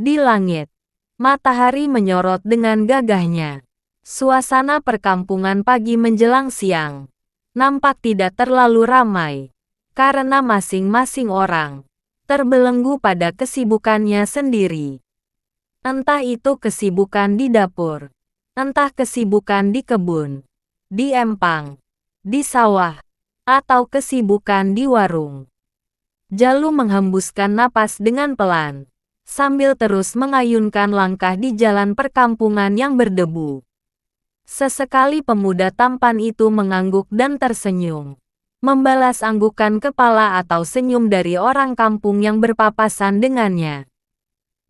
Di langit, matahari menyorot dengan gagahnya. Suasana perkampungan pagi menjelang siang nampak tidak terlalu ramai, karena masing-masing orang terbelenggu pada kesibukannya sendiri. Entah itu kesibukan di dapur, entah kesibukan di kebun, di empang, di sawah, atau kesibukan di warung. Jalu menghembuskan napas dengan pelan, sambil terus mengayunkan langkah di jalan perkampungan yang berdebu. Sesekali pemuda tampan itu mengangguk dan tersenyum, membalas anggukan kepala atau senyum dari orang kampung yang berpapasan dengannya.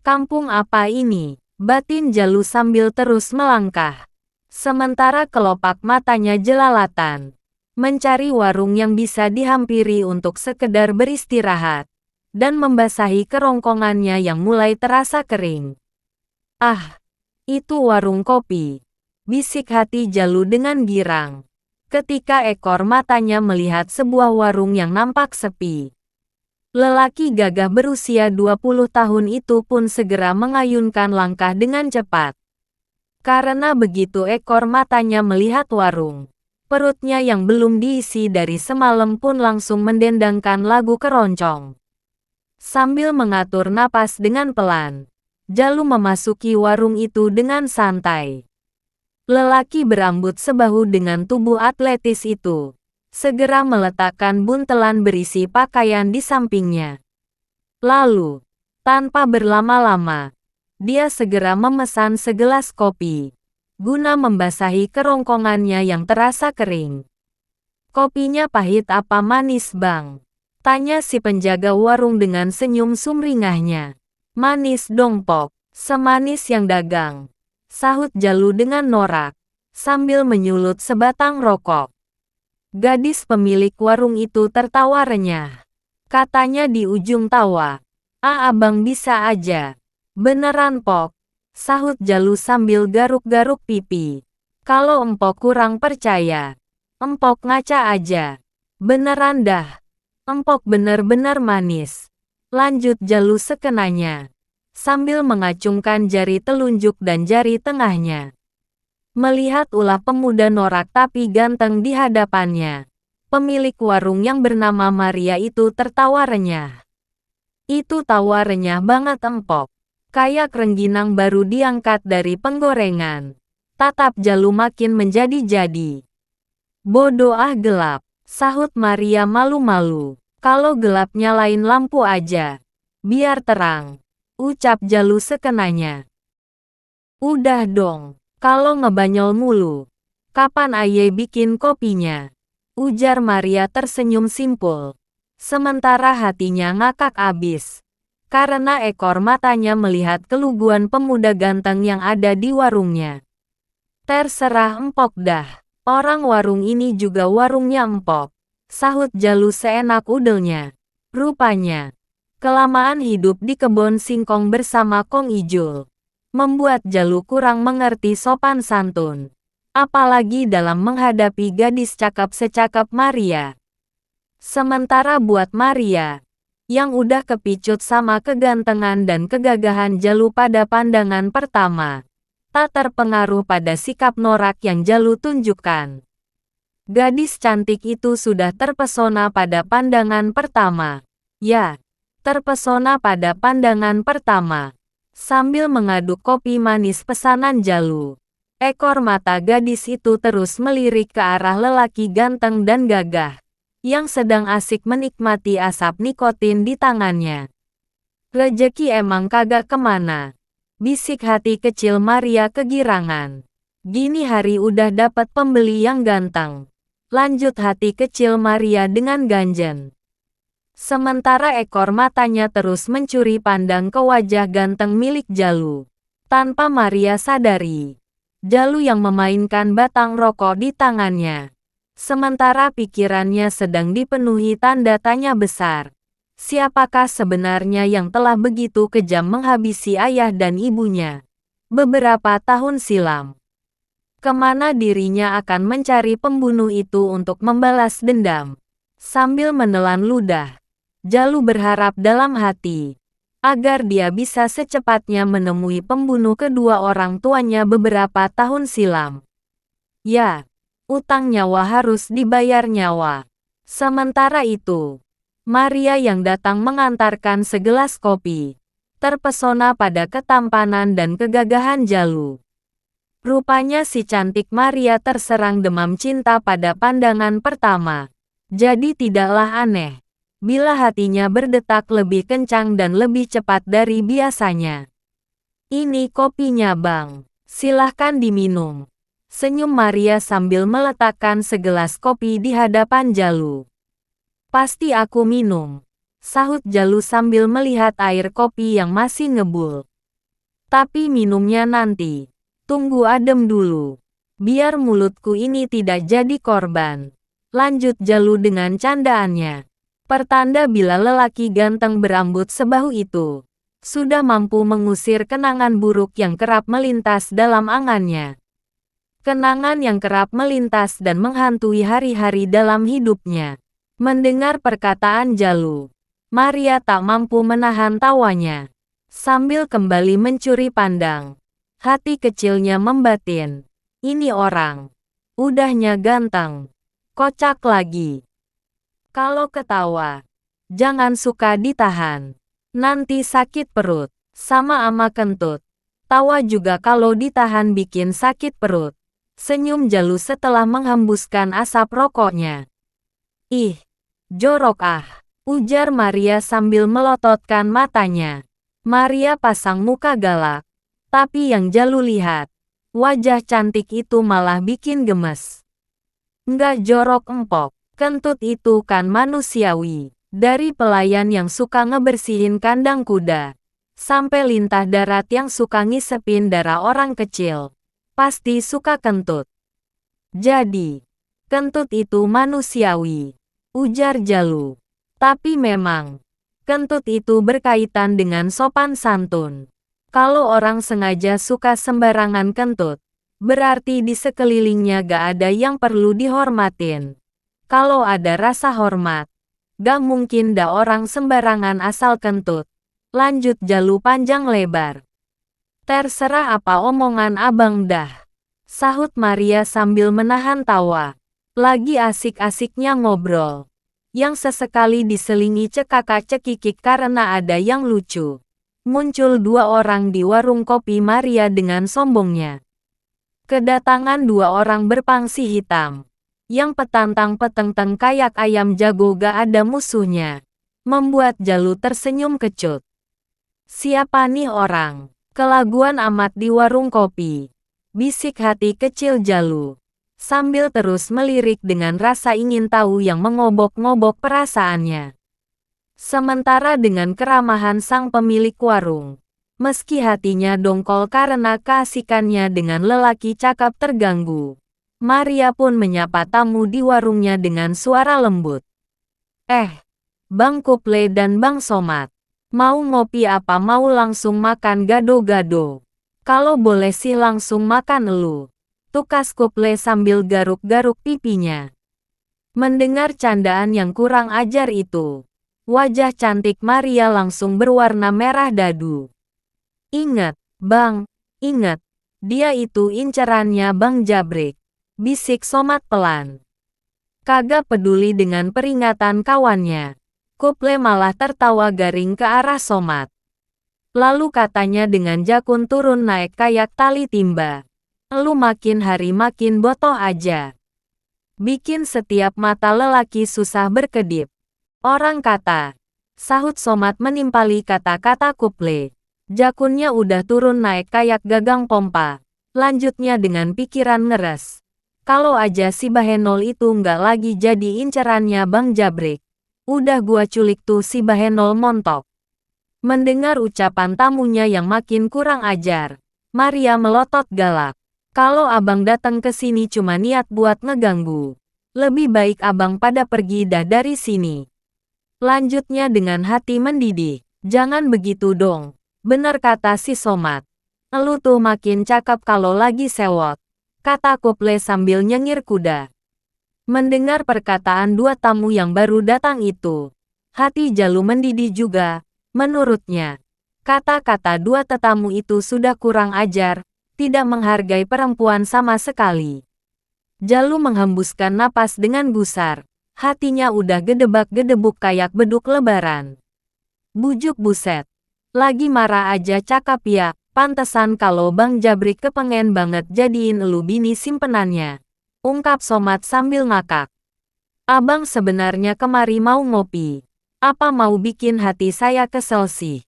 Kampung apa ini? Batin Jalu sambil terus melangkah. Sementara kelopak matanya jelalatan, mencari warung yang bisa dihampiri untuk sekedar beristirahat, dan membasahi kerongkongannya yang mulai terasa kering. Ah, itu warung kopi, bisik hati Jalu dengan girang, ketika ekor matanya melihat sebuah warung yang nampak sepi. Lelaki gagah berusia 20 tahun itu pun segera mengayunkan langkah dengan cepat. Karena begitu ekor matanya melihat warung, perutnya yang belum diisi dari semalam pun langsung mendendangkan lagu keroncong. Sambil mengatur napas dengan pelan, Jalu memasuki warung itu dengan santai. Lelaki berambut sebahu dengan tubuh atletis itu segera meletakkan buntelan berisi pakaian di sampingnya. Lalu, tanpa berlama-lama, dia segera memesan segelas kopi, guna membasahi kerongkongannya yang terasa kering. "Kopinya pahit apa manis, Bang?" tanya si penjaga warung dengan senyum sumringahnya. "Manis dong, Pok, semanis yang dagang," sahut Jalu dengan norak, sambil menyulut sebatang rokok. Gadis pemilik warung itu tertawa renyah. Katanya di ujung tawa, abang bisa aja." "Beneran, Pok," sahut Jalu sambil garuk-garuk pipi. "Kalau empok kurang percaya, empok ngaca aja. Beneran dah, empok bener-bener manis," lanjut Jalu sekenanya, sambil mengacungkan jari telunjuk dan jari tengahnya. Melihat ulah pemuda norak tapi ganteng di hadapannya, pemilik warung yang bernama Maria itu tertawa renyah. "Itu tawa renyah banget, empok. Kayak rengginang baru diangkat dari penggorengan," tatap Jalu makin menjadi-jadi. "Bodoh gelap," sahut Maria malu-malu. "Kalau gelap nyalain lampu aja, biar terang," ucap Jalu sekenanya. "Udah dong, kalau ngebanyol mulu, kapan aye bikin kopinya?" ujar Maria tersenyum simpul. Sementara hatinya ngakak abis, karena ekor matanya melihat keluguan pemuda ganteng yang ada di warungnya. "Terserah empok dah, orang warung ini juga warungnya empok," sahut Jalu seenak udelnya. Rupanya, kelamaan hidup di kebun singkong bersama Kong Ijul membuat Jalu kurang mengerti sopan santun, apalagi dalam menghadapi gadis cakep secakep Maria. Sementara buat Maria, yang udah kepicut sama kegantengan dan kegagahan Jalu pada pandangan pertama, tak terpengaruh pada sikap norak yang Jalu tunjukkan. Gadis cantik itu sudah terpesona pada pandangan pertama. Ya, terpesona pada pandangan pertama. Sambil mengaduk kopi manis pesanan Jalu, ekor mata gadis itu terus melirik ke arah lelaki ganteng dan gagah yang sedang asik menikmati asap nikotin di tangannya. "Rejeki emang kagak kemana," bisik hati kecil Maria kegirangan. "Gini hari udah dapat pembeli yang ganteng," lanjut hati kecil Maria dengan ganjen. Sementara ekor matanya terus mencuri pandang ke wajah ganteng milik Jalu. Tanpa Maria sadari, Jalu yang memainkan batang rokok di tangannya. Sementara pikirannya sedang dipenuhi tanda tanya besar. Siapakah sebenarnya yang telah begitu kejam menghabisi ayah dan ibunya beberapa tahun silam? Kemana dirinya akan mencari pembunuh itu untuk membalas dendam? Sambil menelan ludah, Jalu berharap dalam hati, agar dia bisa secepatnya menemui pembunuh kedua orang tuanya beberapa tahun silam. Ya, utang nyawa harus dibayar nyawa. Sementara itu, Maria yang datang mengantarkan segelas kopi, terpesona pada ketampanan dan kegagahan Jalu. Rupanya si cantik Maria terserang demam cinta pada pandangan pertama. Jadi tidaklah aneh bila hatinya berdetak lebih kencang dan lebih cepat dari biasanya. Ini kopinya bang, silahkan diminum. Senyum Maria sambil meletakkan segelas kopi di hadapan Jalu. Pasti aku minum, sahut Jalu sambil melihat air kopi yang masih ngebul. Tapi minumnya nanti, tunggu adem dulu. Biar mulutku ini tidak jadi korban. Lanjut Jalu dengan candaannya. Pertanda bila lelaki ganteng berambut sebahu itu sudah mampu mengusir kenangan buruk yang kerap melintas dalam angannya. Kenangan yang kerap melintas dan menghantui hari-hari dalam hidupnya. Mendengar perkataan Jalu, Maria tak mampu menahan tawanya. Sambil kembali mencuri pandang, hati kecilnya membatin. Ini orang, udahnya ganteng, kocak lagi. Kalau ketawa, jangan suka ditahan. Nanti sakit perut, sama ama kentut. Tawa juga kalau ditahan bikin sakit perut. Senyum Jalu setelah menghembuskan asap rokoknya. Ih, jorok ah, ujar Maria sambil melototkan matanya. Maria pasang muka galak. Tapi yang Jalu lihat, wajah cantik itu malah bikin gemes. Nggak jorok empok. Kentut itu kan manusiawi. Dari pelayan yang suka ngebersihin kandang kuda, sampai lintah darat yang suka ngisepin darah orang kecil, pasti suka kentut. Jadi, kentut itu manusiawi, ujar Jalu. Tapi memang, kentut itu berkaitan dengan sopan santun. Kalau orang sengaja suka sembarangan kentut, berarti di sekelilingnya gak ada yang perlu dihormatin. Kalau ada rasa hormat, gak mungkin dah orang sembarangan asal kentut. Lanjut Jalu panjang lebar. Terserah apa omongan abang dah, sahut Maria sambil menahan tawa. Lagi asik-asiknya ngobrol, yang sesekali diselingi cekakak-cekikik karena ada yang lucu. Muncul dua orang di warung kopi Maria dengan sombongnya. Kedatangan dua orang berpangsi hitam, yang petantang-petenteng kayak ayam jago gak ada musuhnya, membuat Jalu tersenyum kecut. Siapa nih orang? Kelaguan amat di warung kopi, bisik hati kecil Jalu, sambil terus melirik dengan rasa ingin tahu yang mengobok-ngobok perasaannya. Sementara dengan keramahan sang pemilik warung, meski hatinya dongkol karena keasikannya dengan lelaki cakep terganggu, Maria pun menyapa tamu di warungnya dengan suara lembut. Bang Kuple dan Bang Somad, mau ngopi apa mau langsung makan gado-gado? Kalau boleh sih langsung makan elu, tukas Kuple sambil garuk-garuk pipinya. Mendengar candaan yang kurang ajar itu, wajah cantik Maria langsung berwarna merah dadu. Ingat, Bang, ingat, dia itu incerannya Bang Jabrik, bisik Somad pelan. Kagak peduli dengan peringatan kawannya, Kuple malah tertawa garing ke arah Somad. Lalu katanya dengan jakun turun naik kayak tali timba. Elu makin hari makin botoh aja. Bikin setiap mata lelaki susah berkedip. Orang kata, sahut Somad menimpali kata-kata Kuple. Jakunnya udah turun naik kayak gagang pompa. Lanjutnya dengan pikiran ngeres. Kalau aja si Bahenol itu nggak lagi jadi incerannya Bang Jabrik, udah gua culik tuh si Bahenol montok. Mendengar ucapan tamunya yang makin kurang ajar, Maria melotot galak. Kalau abang datang ke sini cuma niat buat ngeganggu, lebih baik abang pada pergi dah dari sini. Lanjutnya dengan hati mendidih, jangan begitu dong, bener kata si Somad. Elu tuh makin cakep kalau lagi sewot, kata Kuple sambil nyengir kuda. Mendengar perkataan dua tamu yang baru datang itu, hati Jalu mendidih juga. Menurutnya, Kata-kata dua tetamu itu sudah kurang ajar, tidak menghargai perempuan sama sekali. Jalu menghembuskan napas dengan gusar. Hatinya udah gedebak-gedebuk kayak beduk lebaran. Bujuk buset. Lagi marah aja cakap ya, pantesan kalau Bang Jabrik kepengen banget jadiin elu bini simpenannya. Ungkap Somad sambil ngakak. Abang sebenarnya kemari mau ngopi. Apa mau bikin hati saya kesel sih?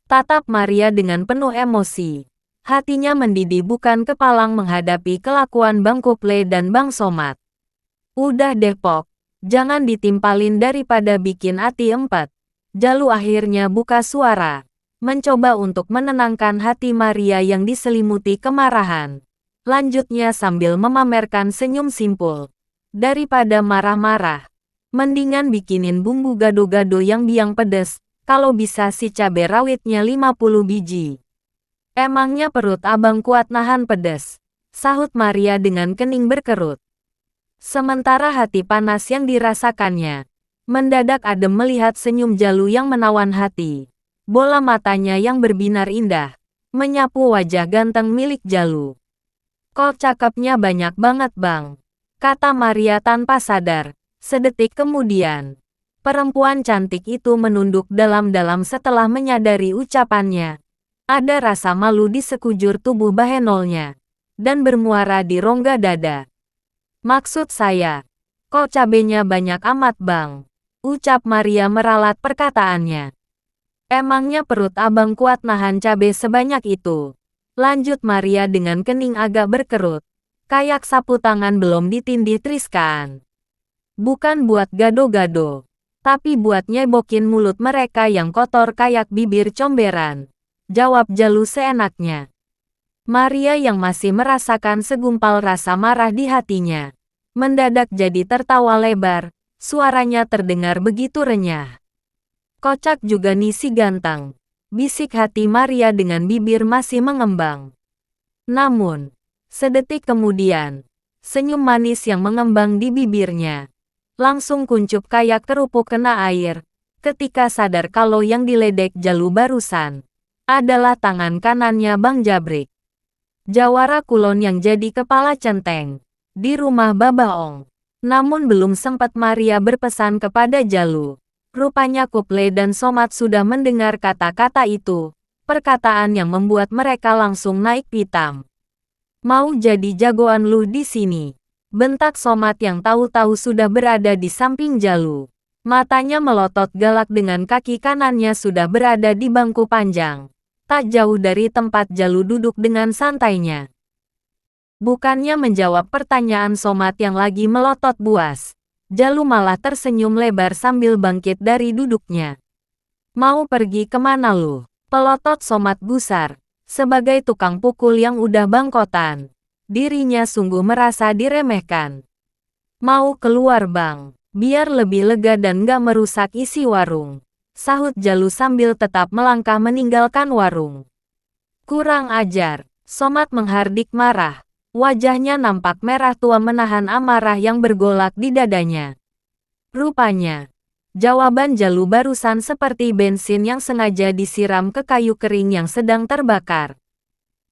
Tatap Maria dengan penuh emosi. Hatinya mendidih bukan kepalang menghadapi kelakuan Bang Kuple dan Bang Somad. Udah deh Pok, jangan ditimpalin daripada bikin hati empat. Jalu akhirnya buka suara. Mencoba untuk menenangkan hati Maria yang diselimuti kemarahan. Lanjutnya sambil memamerkan senyum simpul. Daripada marah-marah, mendingan bikinin bumbu gado-gado yang biang pedes. Kalau bisa si cabai rawitnya 50 biji. Emangnya perut abang kuat nahan pedes? Sahut Maria dengan kening berkerut. Sementara hati panas yang dirasakannya, mendadak adem melihat senyum Jalu yang menawan hati. Bola matanya yang berbinar indah, menyapu wajah ganteng milik Jalu. Kok cakepnya banyak banget bang, kata Maria tanpa sadar. Sedetik kemudian, perempuan cantik itu menunduk dalam-dalam setelah menyadari ucapannya. Ada rasa malu di sekujur tubuh bahenolnya, dan bermuara di rongga dada. Maksud saya, kok cabenya banyak amat bang? Ucap Maria meralat perkataannya. Emangnya perut abang kuat nahan cabai sebanyak itu? Lanjut Maria dengan kening agak berkerut. Kayak sapu tangan belum ditindih Triskaan. Bukan buat gado-gado, tapi buat nyebokin mulut mereka yang kotor kayak bibir comberan. Jawab Jalu seenaknya. Maria yang masih merasakan segumpal rasa marah di hatinya, mendadak jadi tertawa lebar, suaranya terdengar begitu renyah. Kocak juga nih si ganteng, bisik hati Maria dengan bibir masih mengembang. Namun, sedetik kemudian, senyum manis yang mengembang di bibirnya langsung kuncup kayak kerupuk kena air, ketika sadar kalau yang diledek Jalu barusan adalah tangan kanannya Bang Jabrik. Jawara Kulon yang jadi kepala centeng di rumah Babaong. Namun belum sempat Maria berpesan kepada Jalu. Rupanya Kuple dan Somad sudah mendengar kata-kata itu, perkataan yang membuat mereka langsung naik pitam. Mau jadi jagoan lu di sini? Bentak Somad yang tahu-tahu sudah berada di samping Jalu. Matanya melotot galak dengan kaki kanannya sudah berada di bangku panjang. Tak jauh dari tempat Jalu duduk dengan santainya. Bukannya menjawab pertanyaan Somad yang lagi melotot buas, Jalu malah tersenyum lebar sambil bangkit dari duduknya. Mau pergi kemana lu? Pelotot Somad gusar. Sebagai tukang pukul yang udah bangkotan, dirinya sungguh merasa diremehkan. Mau keluar bang, biar lebih lega dan gak merusak isi warung. Sahut Jalu sambil tetap melangkah meninggalkan warung. Kurang ajar, Somad menghardik marah. Wajahnya nampak merah tua menahan amarah yang bergolak di dadanya. Rupanya, jawaban Jalu barusan seperti bensin yang sengaja disiram ke kayu kering yang sedang terbakar.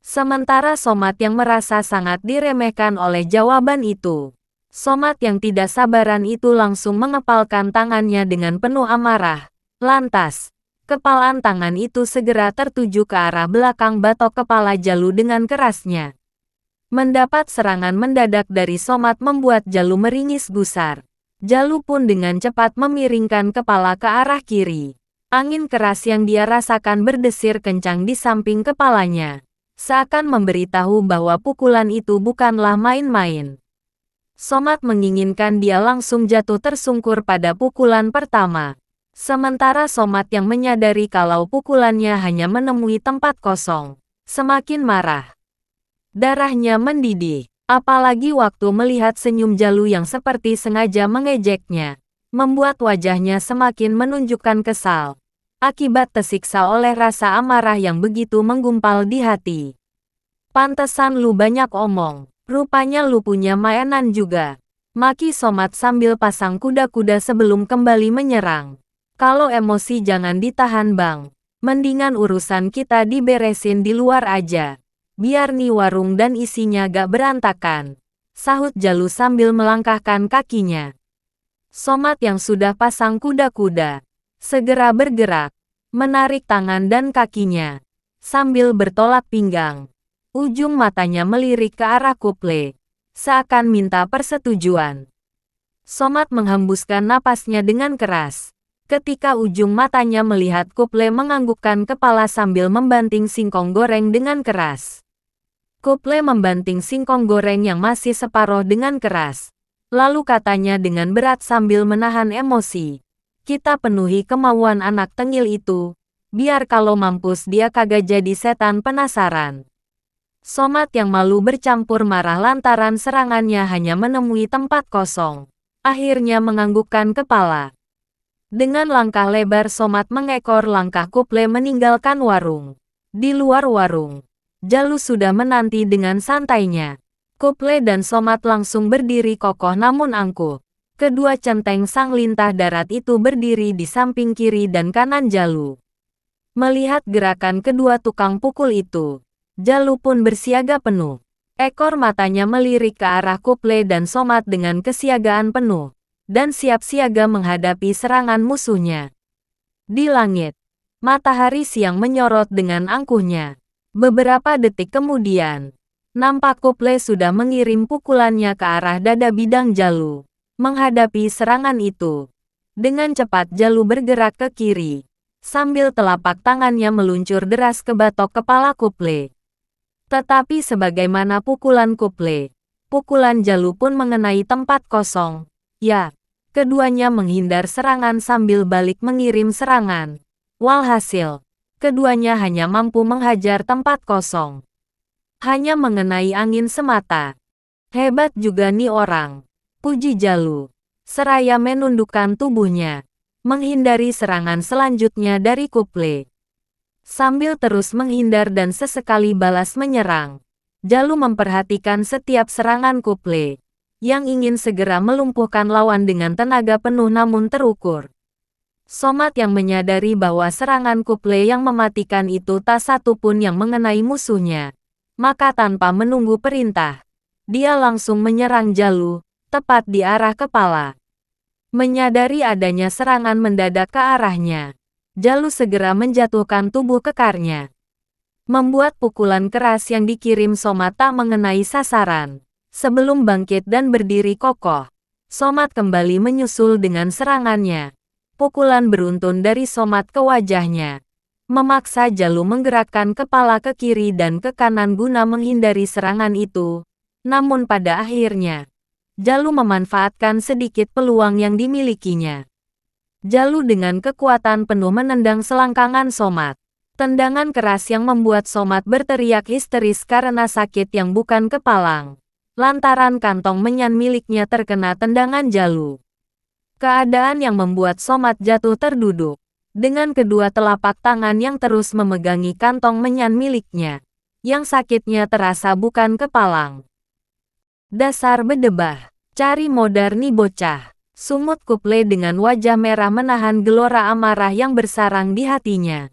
Sementara Somad yang merasa sangat diremehkan oleh jawaban itu. Somad yang tidak sabaran itu langsung mengepalkan tangannya dengan penuh amarah. Lantas, kepalan tangan itu segera tertuju ke arah belakang batok kepala Jalu dengan kerasnya. Mendapat serangan mendadak dari Somad membuat Jalu meringis gusar. Jalu pun dengan cepat memiringkan kepala ke arah kiri. Angin keras yang dia rasakan berdesir kencang di samping kepalanya, seakan memberitahu bahwa pukulan itu bukanlah main-main. Somad menginginkan dia langsung jatuh tersungkur pada pukulan pertama. Sementara Somad yang menyadari kalau pukulannya hanya menemui tempat kosong, semakin marah. Darahnya mendidih, apalagi waktu melihat senyum Jalu yang seperti sengaja mengejeknya, membuat wajahnya semakin menunjukkan kesal, akibat tersiksa oleh rasa amarah yang begitu menggumpal di hati. Pantesan lu banyak omong, rupanya lu punya mainan juga. Maki Somad sambil pasang kuda-kuda sebelum kembali menyerang. Kalau emosi jangan ditahan bang. Mendingan urusan kita diberesin di luar aja. Biar nih warung dan isinya gak berantakan, sahut Jalu sambil melangkahkan kakinya. Somat yang sudah pasang kuda-kuda segera bergerak, menarik tangan dan kakinya, sambil bertolak pinggang. Ujung matanya melirik ke arah Kuple, seakan minta persetujuan. Somat menghembuskan napasnya dengan keras, ketika ujung matanya melihat Kuple menganggukkan kepala sambil membanting singkong goreng dengan keras. Kuple membanting singkong goreng yang masih separuh dengan keras. Lalu katanya dengan berat sambil menahan emosi. Kita penuhi kemauan anak tengil itu, biar kalau mampus dia kagak jadi setan penasaran. Somat yang malu bercampur marah lantaran serangannya hanya menemui tempat kosong. Akhirnya menganggukkan kepala. Dengan langkah lebar Somat mengekor langkah Kuple meninggalkan warung. Di luar warung, Jalu sudah menanti dengan santainya. Kuple dan Somat langsung berdiri kokoh namun angkuh. Kedua centeng sang lintah darat itu berdiri di samping kiri dan kanan Jalu. Melihat gerakan kedua tukang pukul itu, Jalu pun bersiaga penuh. Ekor matanya melirik ke arah Kuple dan Somat dengan kesiagaan penuh, dan siap siaga menghadapi serangan musuhnya. Di langit, matahari siang menyorot dengan angkuhnya. Beberapa detik kemudian, nampak Kuple sudah mengirim pukulannya ke arah dada bidang Jalu. Menghadapi serangan itu, dengan cepat Jalu bergerak ke kiri, sambil telapak tangannya meluncur deras ke batok kepala Kuple. Tetapi sebagaimana pukulan Kuple, pukulan Jalu pun mengenai tempat kosong. Ya, keduanya menghindar serangan sambil balik mengirim serangan. Walhasil, keduanya hanya mampu menghajar tempat kosong. Hanya mengenai angin semata. Hebat juga nih orang, puji Jalu. Seraya menundukkan tubuhnya, menghindari serangan selanjutnya dari Kuple. Sambil terus menghindar dan sesekali balas menyerang, Jalu memperhatikan setiap serangan Kuple, yang ingin segera melumpuhkan lawan dengan tenaga penuh namun terukur. Somat yang menyadari bahwa serangan Kuple yang mematikan itu tak satu pun yang mengenai musuhnya, maka tanpa menunggu perintah, dia langsung menyerang Jalu, tepat di arah kepala. Menyadari adanya serangan mendadak ke arahnya, Jalu segera menjatuhkan tubuh kekarnya. Membuat pukulan keras yang dikirim Somat tak mengenai sasaran. Sebelum bangkit dan berdiri kokoh, Somat kembali menyusul dengan serangannya. Pukulan beruntun dari Somat ke wajahnya memaksa Jalu menggerakkan kepala ke kiri dan ke kanan guna menghindari serangan itu. Namun pada akhirnya, Jalu memanfaatkan sedikit peluang yang dimilikinya. Jalu dengan kekuatan penuh menendang selangkangan Somat. Tendangan keras yang membuat Somat berteriak histeris karena sakit yang bukan kepalang. Lantaran kantong menyan miliknya terkena tendangan Jalu. Keadaan yang membuat Somat jatuh terduduk. Dengan kedua telapak tangan yang terus memegangi kantong menyan miliknya. Yang sakitnya terasa bukan kepalang. Dasar bedebah, cari modar nih bocah. Sumut Kuple dengan wajah merah menahan gelora amarah yang bersarang di hatinya.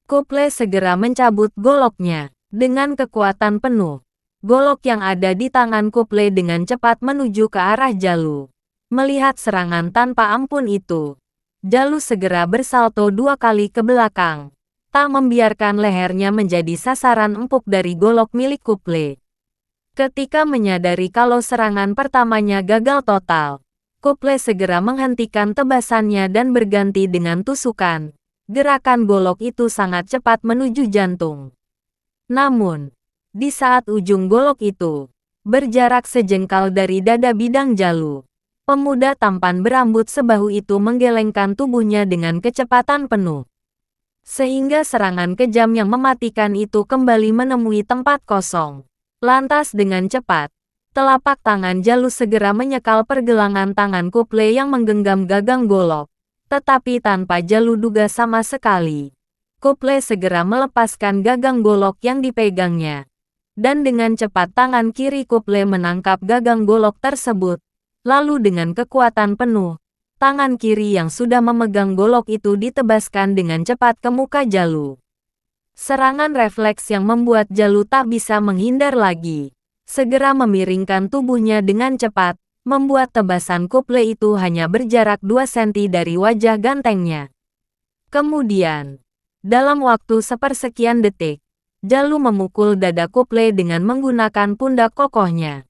Kuple segera mencabut goloknya. Dengan kekuatan penuh, golok yang ada di tangan Kuple dengan cepat menuju ke arah Jalu. Melihat serangan tanpa ampun itu, Jalu segera bersalto 2 kali ke belakang. Tak membiarkan lehernya menjadi sasaran empuk dari golok milik Kuple. Ketika menyadari kalau serangan pertamanya gagal total, Kuple segera menghentikan tebasannya dan berganti dengan tusukan. Gerakan golok itu sangat cepat menuju jantung. Namun, di saat ujung golok itu berjarak sejengkal dari dada bidang Jalu, pemuda tampan berambut sebahu itu menggelengkan tubuhnya dengan kecepatan penuh. Sehingga serangan kejam yang mematikan itu kembali menemui tempat kosong. Lantas dengan cepat, telapak tangan Jalu segera menyekal pergelangan tangan Kuple yang menggenggam gagang golok. Tetapi tanpa Jalu duga sama sekali, Kuple segera melepaskan gagang golok yang dipegangnya. Dan dengan cepat tangan kiri Kuple menangkap gagang golok tersebut. Lalu dengan kekuatan penuh, tangan kiri yang sudah memegang golok itu ditebaskan dengan cepat ke muka Jalu. Serangan refleks yang membuat Jalu tak bisa menghindar lagi. Segera memiringkan tubuhnya dengan cepat, membuat tebasan Kuple itu hanya berjarak 2 senti dari wajah gantengnya. Kemudian, dalam waktu sepersekian detik, Jalu memukul dada Kuple dengan menggunakan pundak kokohnya.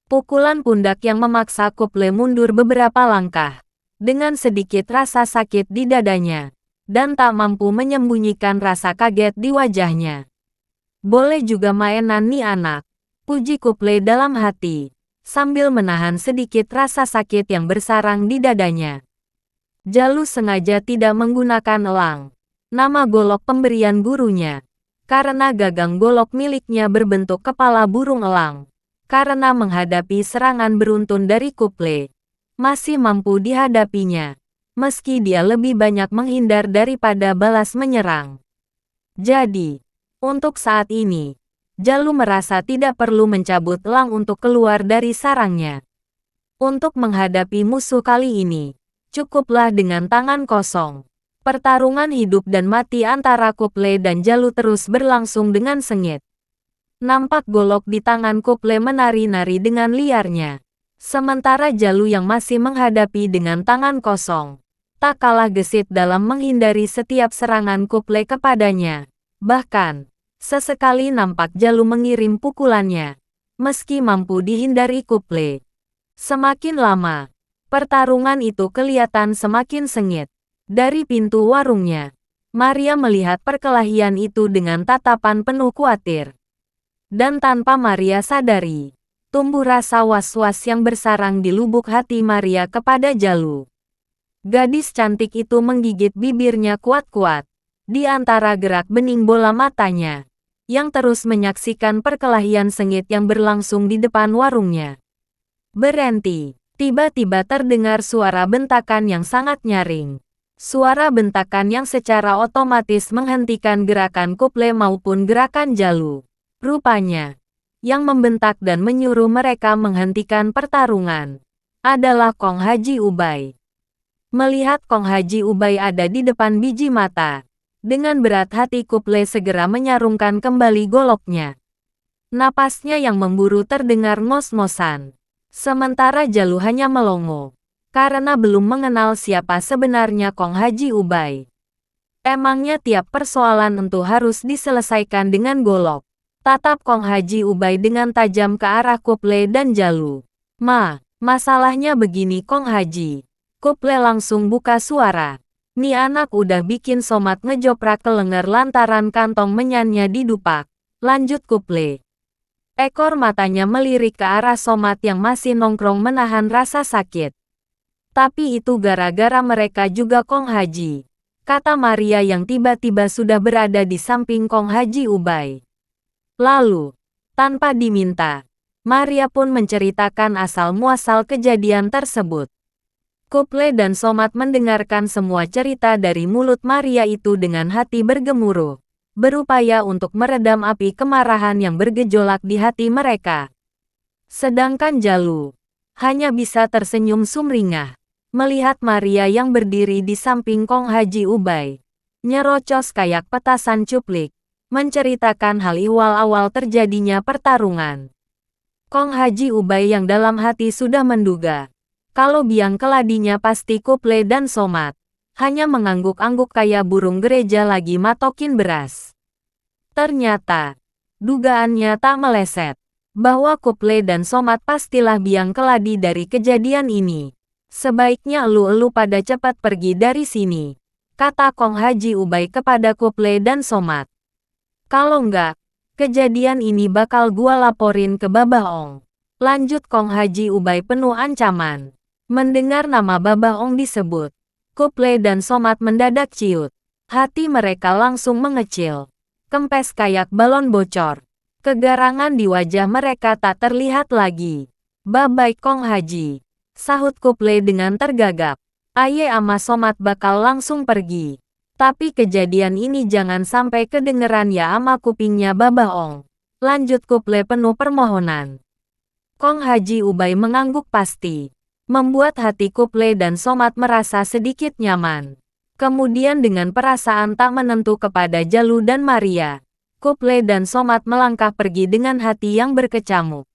Pukulan pundak yang memaksa Kuple mundur beberapa langkah, dengan sedikit rasa sakit di dadanya, dan tak mampu menyembunyikan rasa kaget di wajahnya. Boleh juga mainan nih anak, puji Kuple dalam hati, sambil menahan sedikit rasa sakit yang bersarang di dadanya. Jalu sengaja tidak menggunakan elang, nama golok pemberian gurunya, karena gagang golok miliknya berbentuk kepala burung elang. Karena menghadapi serangan beruntun dari Kuple, masih mampu dihadapinya, meski dia lebih banyak menghindar daripada balas menyerang. Jadi, untuk saat ini, Jalu merasa tidak perlu mencabut elang untuk keluar dari sarangnya. Untuk menghadapi musuh kali ini, cukuplah dengan tangan kosong. Pertarungan hidup dan mati antara Kuple dan Jalu terus berlangsung dengan sengit. Nampak golok di tangan Kuple menari-nari dengan liarnya. Sementara Jalu yang masih menghadapi dengan tangan kosong, tak kalah gesit dalam menghindari setiap serangan Kuple kepadanya. Bahkan, sesekali nampak Jalu mengirim pukulannya, meski mampu dihindari Kuple. Semakin lama, pertarungan itu kelihatan semakin sengit. Dari pintu warungnya, Maria melihat perkelahian itu dengan tatapan penuh khawatir. Dan tanpa Maria sadari, tumbuh rasa was-was yang bersarang di lubuk hati Maria kepada Jalu. Gadis cantik itu menggigit bibirnya kuat-kuat, di antara gerak bening bola matanya, yang terus menyaksikan perkelahian sengit yang berlangsung di depan warungnya. Berhenti, tiba-tiba terdengar suara bentakan yang sangat nyaring. Suara bentakan yang secara otomatis menghentikan gerakan Kuple maupun gerakan Jalu. Rupanya, yang membentak dan menyuruh mereka menghentikan pertarungan adalah Kong Haji Ubay. Melihat Kong Haji Ubay ada di depan biji mata, dengan berat hati Kuple segera menyarungkan kembali goloknya. Napasnya yang memburu terdengar ngos-ngosan. Sementara Jalu hanya melongo, karena belum mengenal siapa sebenarnya Kong Haji Ubay. Emangnya tiap persoalan tentu harus diselesaikan dengan golok? Tatap Kong Haji Ubay dengan tajam ke arah Kuple dan Jalu. Masalahnya begini Kong Haji. Kuple langsung buka suara. Nih anak udah bikin Somat ngejoprak ke lenger lantaran kantong menyannya didupak. Lanjut Kuple. Ekor matanya melirik ke arah Somat yang masih nongkrong menahan rasa sakit. Tapi itu gara-gara mereka juga Kong Haji, kata Maria yang tiba-tiba sudah berada di samping Kong Haji Ubay. Lalu, tanpa diminta, Maria pun menceritakan asal-muasal kejadian tersebut. Kuple dan Somat mendengarkan semua cerita dari mulut Maria itu dengan hati bergemuruh, berupaya untuk meredam api kemarahan yang bergejolak di hati mereka. Sedangkan Jalu hanya bisa tersenyum sumringah, melihat Maria yang berdiri di samping Kong Haji Ubay, nyerocos kayak petasan cuplik, menceritakan hal ihwal awal terjadinya pertarungan. Kong Haji Ubay yang dalam hati sudah menduga, kalau biang keladinya pasti Kuple dan Somat, hanya mengangguk-angguk kayak burung gereja lagi matokin beras. Ternyata, dugaannya tak meleset, bahwa Kuple dan Somat pastilah biang keladi dari kejadian ini. Sebaiknya elu-elu pada cepat pergi dari sini, kata Kong Haji Ubay kepada Kuple dan Somat. Kalau enggak, kejadian ini bakal gua laporin ke Babah Ong. Lanjut Kong Haji Ubay penuh ancaman. Mendengar nama Babah Ong disebut, Kuple dan Somat mendadak ciut. Hati mereka langsung mengecil. Kempes kayak balon bocor. Kegarangan di wajah mereka tak terlihat lagi. Bye-bye Kong Haji, sahut Kuple dengan tergagap. Aye ama Somat bakal langsung pergi. Tapi kejadian ini jangan sampai kedengeran ya ama kupingnya Babah Ong. Lanjut Kuple penuh permohonan. Kong Haji Ubay mengangguk pasti. membuat hati Kuple dan Somat merasa sedikit nyaman. Kemudian dengan perasaan tak menentu kepada Jalu dan Maria, Kuple dan Somat melangkah pergi dengan hati yang berkecamuk.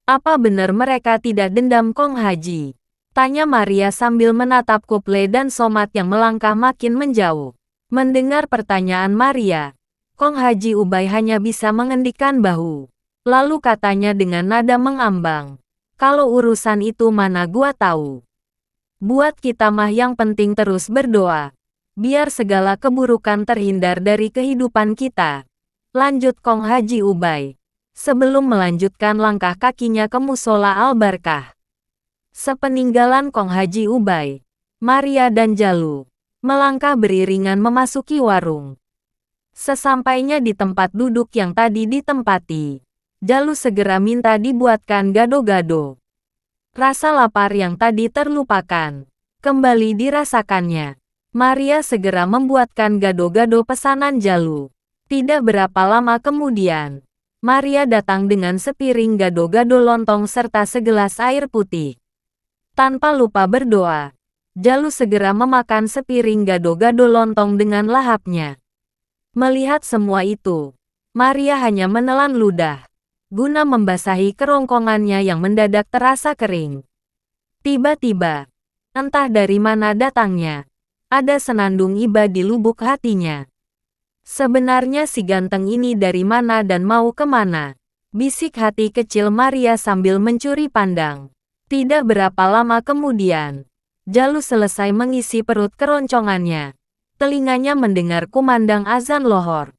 Apa benar mereka tidak dendam Kong Haji? Tanya Maria sambil menatap Kuple dan Somat yang melangkah makin menjauh. Mendengar pertanyaan Maria, Kong Haji Ubay hanya bisa mengendikkan bahu. Lalu katanya dengan nada mengambang, "Kalau urusan itu mana gua tahu. Buat kita mah yang penting terus berdoa. Biar segala keburukan terhindar dari kehidupan kita." Lanjut Kong Haji Ubay, sebelum melanjutkan langkah kakinya ke musola Al-Barkah. Sepeninggalan Kong Haji Ubay, Maria dan Jalu melangkah beriringan memasuki warung. Sesampainya di tempat duduk yang tadi ditempati, Jalu segera minta dibuatkan gado-gado. Rasa lapar yang tadi terlupakan kembali dirasakannya. Maria segera membuatkan gado-gado pesanan Jalu. Tidak berapa lama kemudian, Maria datang dengan sepiring gado-gado lontong serta segelas air putih. Tanpa lupa berdoa, Jalu segera memakan sepiring gado-gado lontong dengan lahapnya. Melihat semua itu, Maria hanya menelan ludah guna membasahi kerongkongannya yang mendadak terasa kering. Tiba-tiba, entah dari mana datangnya, ada senandung iba di lubuk hatinya. Sebenarnya si ganteng ini dari mana dan mau kemana? Bisik hati kecil Maria sambil mencuri pandang. Tidak berapa lama kemudian, Jalu selesai mengisi perut keroncongannya. Telinganya mendengar kumandang azan lohor.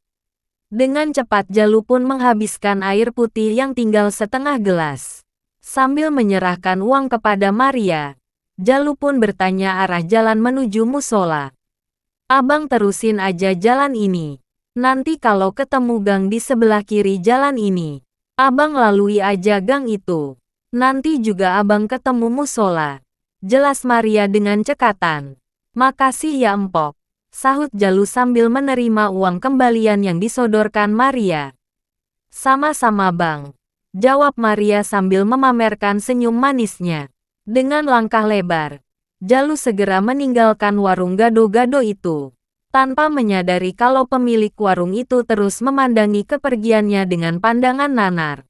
Dengan cepat Jalu pun menghabiskan air putih yang tinggal setengah gelas. Sambil menyerahkan uang kepada Maria, Jalu pun bertanya arah jalan menuju musola. "Abang terusin aja jalan ini. Nanti kalau ketemu gang di sebelah kiri jalan ini, abang lalui aja gang itu. Nanti juga abang ketemu musola," jelas Maria dengan cekatan. "Makasih ya empok," sahut Jalu sambil menerima uang kembalian yang disodorkan Maria. "Sama-sama bang," jawab Maria sambil memamerkan senyum manisnya. Dengan langkah lebar, Jalu segera meninggalkan warung gado-gado itu, tanpa menyadari kalau pemilik warung itu terus memandangi kepergiannya dengan pandangan nanar.